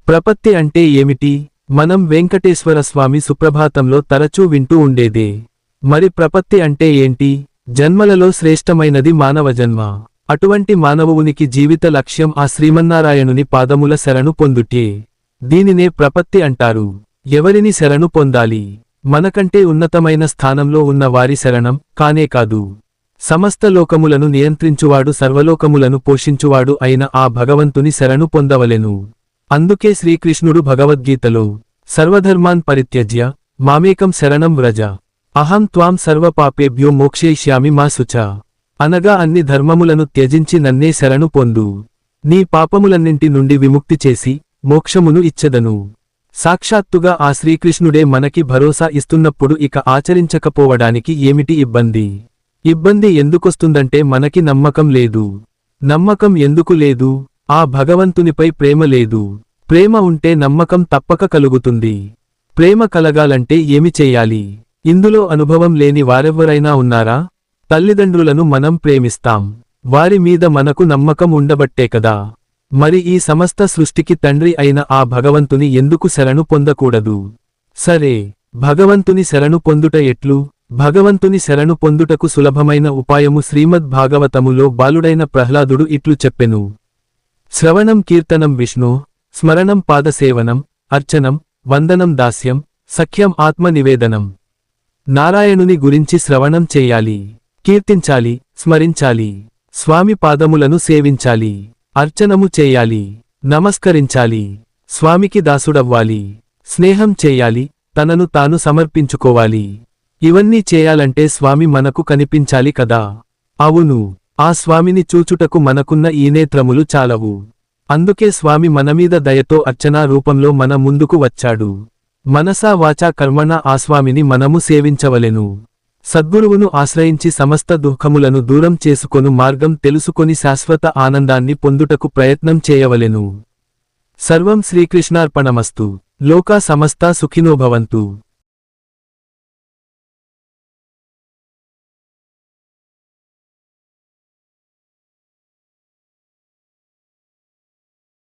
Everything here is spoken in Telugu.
ప్రపత్తి అంటే ఏమిటి? మనం వెంకటేశ్వర స్వామి సుప్రభాతంలో తరచూ వింటూ ఉండేదే. మరి ప్రపత్తి అంటే ఏంటి? జన్మలలో శ్రేష్టమైనది మానవ జన్మ. అటువంటి మానవునికి జీవిత లక్ష్యం ఆ శ్రీమన్నారాయణుని పాదముల శరణు పొందుటే. దీనినే ప్రపత్తి అంటారు. ఎవరిని శరణు పొందాలి? మనకంటే ఉన్నతమైన స్థానంలో ఉన్న వారి శరణం కానే కాదు. సమస్త లోకములను నియంత్రించువాడు సర్వలోకములను పోషించువాడు అయిన ఆ భగవంతుని శరణు పొందవలెను. అందుకే శ్రీకృష్ణుడు భగవద్గీతలో సర్వధర్మాన్ పరిత్యజ్య మామేకం శరణం వ్రజ అహం త్వాం సర్వపాపేభ్యో మోక్షయిష్యామి మా శుచ అనగా అన్ని ధర్మములను త్యజించి నన్నే శరణు పొందు. నీ పాపములన్నింటి నుండి విముక్తి చేసి మోక్షమును ఇచ్చెదను. సాక్షాత్తుగా ఆ శ్రీకృష్ణుడే మనకి భరోసా ఇస్తున్నప్పుడు ఇక ఆచరించకపోవడానికి ఏమిటి ఇబ్బంది? ఇబ్బంది ఎందుకొస్తుందంటే మనకి నమ్మకం లేదు. నమ్మకం ఎందుకు లేదు? ఆ భగవంతునిపై ప్రేమ లేదు. ప్రేమ ఉంటే నమ్మకం తప్పక కలుగుతుంది. ప్రేమ కలగాలంటే ఏమి చెయ్యాలి? ఇందులో అనుభవం లేని వారెవ్వరైనా ఉన్నారా? తల్లిదండ్రులను మనం ప్రేమిస్తాం. వారి మీద మనకు నమ్మకం ఉండబట్టే కదా. మరి ఈ సమస్త సృష్టికి తండ్రి అయిన ఆ భగవంతుని ఎందుకు శరణు పొందకూడదు? సరే, భగవంతుని శరణు పొందుట ఎట్లు? భగవంతుని శరణు పొందుటకు సులభమైన ఉపాయము శ్రీమద్ భాగవతములో బాలుడైన ప్రహ్లాదుడు ఇట్లు చెప్పెను. శ్రవణం కీర్తనం విష్ణు స్మరణం పాదసేవనం అర్చనం వందనం దాస్యం సఖ్యం ఆత్మ నివేదనం. నారాయణుని గురించి శ్రవణం చేయాలి, కీర్తించాలి, స్మరించాలి. స్వామి పాదములను సేవించాలి, అర్చనము చేయాలి, నమస్కరించాలి. స్వామికి దాసుడవ్వాలి, స్నేహం చేయాలి, తనను తాను సమర్పించుకోవాలి. ఇవన్నీ చేయాలంటే స్వామి మనకు కనిపించాలి కదా. అవును, ఆ స్వామిని చూచుటకు మనకున్న ఈ నేత్రములు చాలవు. అందుకే స్వామి మనమీద దయతో అర్చనా రూపంలో మన ముందుకు వచ్చాడు. మనసా వాచా కర్మణ ఆ స్వామిని మనము సేవించవలెను. సద్గురువును ఆశ్రయించి సమస్త దుఃఖములను దూరం చేసుకొను మార్గం తెలుసుకొని శాశ్వత ఆనందాన్ని పొందుటకు ప్రయత్నం చేయవలెను. సర్వం శ్రీకృష్ణార్పణమస్తు. లోకా సమస్తా సుఖినో భవంతు.